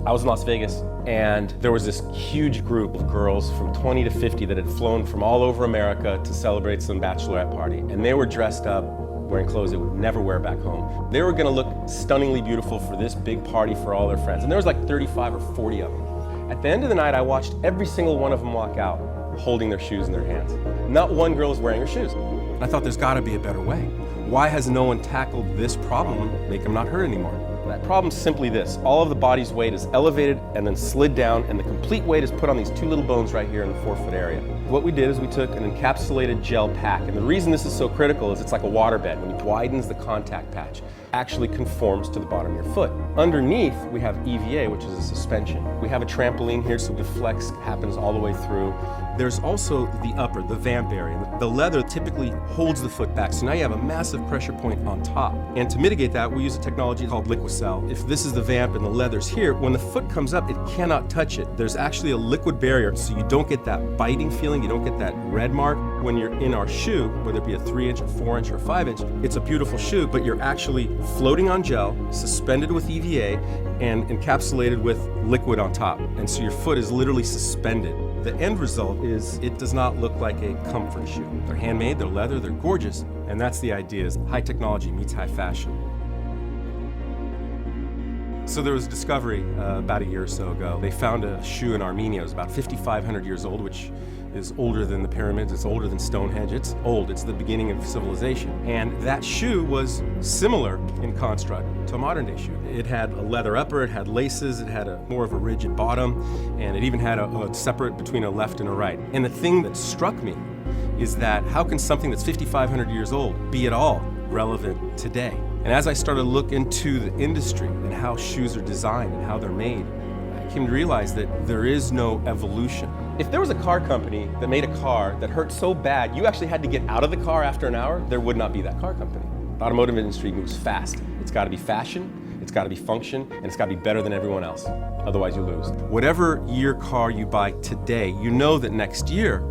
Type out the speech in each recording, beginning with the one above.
I was in Las Vegas, and there was this huge group of girls from 20 to 50 that had flown from all over America to celebrate some bachelorette party. And they were dressed up, wearing clothes they would never wear back home. They were gonna look stunningly beautiful for this big party for all their friends. And there was like 35 or 40 of them. At the end of the night, I watched every single one of them walk out holding their shoes in their hands. Not one girl was wearing her shoes. I thought there's gotta be a better way. Why has no one tackled this problem, make them not hurt anymore? That problem's simply this. All of the body's weight is elevated and then slid down, and the complete weight is put on these two little bones right here in the forefoot area. What we did is we took an encapsulated gel pack, and the reason this is so critical is it's like a waterbed. When it widens the contact patch, actually conforms to the bottom of your foot. Underneath, we have EVA, which is a suspension. We have a trampoline here, so the flex happens all the way through. There's also the upper, the vamp area. The leather typically holds the foot back, so now you have a massive pressure point on top. And to mitigate that, we use a technology called Liquicell. If this is the vamp and the leather's here, when the foot comes up, it cannot touch it. There's actually a liquid barrier, so you don't get that biting feeling, you don't get that red mark. When you're in our shoe, whether it be a 3-inch, a 4-inch, or a 5-inch, it's a beautiful shoe, but you're actually floating on gel, suspended with EVA, and encapsulated with liquid on top. And so your foot is literally suspended. The end result is it does not look like a comfort shoe. They're handmade, they're leather, they're gorgeous, and that's the idea, is high technology meets high fashion. So there was a discovery about a year or so ago. They found a shoe in Armenia. It was about 5,500 years old, which is older than the pyramids, it's older than Stonehenge. It's old, it's the beginning of civilization. And that shoe was similar in construct to a modern day shoe. It had a leather upper, it had laces, it had more of a rigid bottom, and it even had a separate between a left and a right. And the thing that struck me is that how can something that's 5,500 years old be at all relevant today? And as I started to look into the industry and how shoes are designed and how they're made, I came to realize that there is no evolution. If there was a car company that made a car that hurt so bad you actually had to get out of the car after an hour, there would not be that car company. The automotive industry moves fast. It's got to be fashion, it's got to be function, and it's got to be better than everyone else. Otherwise you lose. Whatever year car you buy today, you know that next year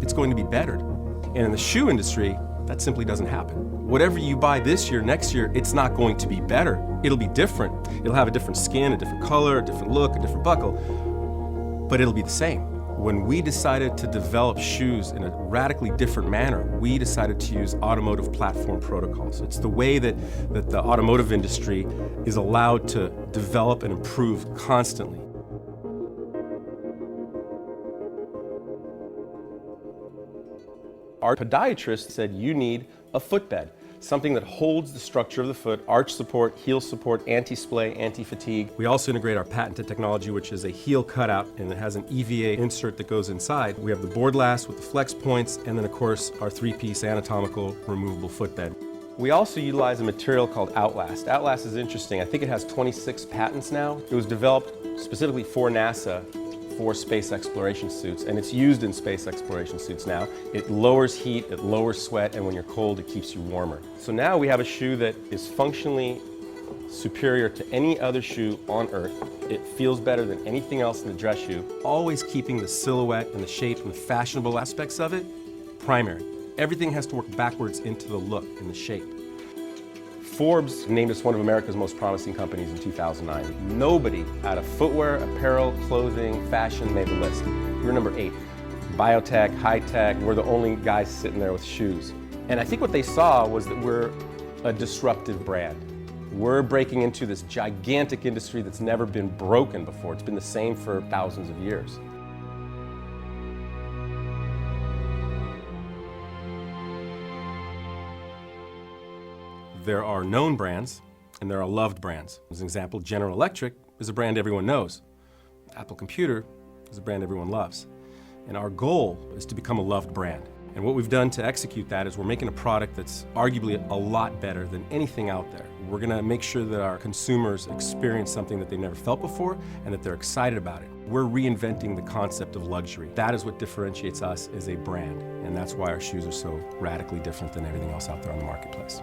it's going to be bettered. And in the shoe industry, that simply doesn't happen. Whatever you buy this year, next year, it's not going to be better. It'll be different. It'll have a different skin, a different color, a different look, a different buckle, but it'll be the same. When we decided to develop shoes in a radically different manner, we decided to use automotive platform protocols. It's the way that the automotive industry is allowed to develop and improve constantly. Our podiatrist said you need a footbed, something that holds the structure of the foot, arch support, heel support, anti-splay, anti-fatigue. We also integrate our patented technology, which is a heel cutout, and it has an EVA insert that goes inside. We have the board last with the flex points, and then of course our 3-piece anatomical removable footbed. We also utilize a material called Outlast. Outlast is interesting. I think it has 26 patents now. It was developed specifically for NASA for space exploration suits, and it's used in space exploration suits now. It lowers heat, it lowers sweat, and when you're cold, it keeps you warmer. So now we have a shoe that is functionally superior to any other shoe on Earth. It feels better than anything else in the dress shoe, always keeping the silhouette and the shape and the fashionable aspects of it primary. Everything has to work backwards into the look and the shape. Forbes named us one of America's most promising companies in 2009. Nobody out of footwear, apparel, clothing, fashion made the list. We were number 8. Biotech, high tech, we're the only guys sitting there with shoes. And I think what they saw was that we're a disruptive brand. We're breaking into this gigantic industry that's never been broken before. It's been the same for thousands of years. There are known brands, and there are loved brands. As an example, General Electric is a brand everyone knows. Apple Computer is a brand everyone loves. And our goal is to become a loved brand. And what we've done to execute that is we're making a product that's arguably a lot better than anything out there. We're gonna make sure that our consumers experience something that they've never felt before and that they're excited about it. We're reinventing the concept of luxury. That is what differentiates us as a brand. And that's why our shoes are so radically different than everything else out there on the marketplace.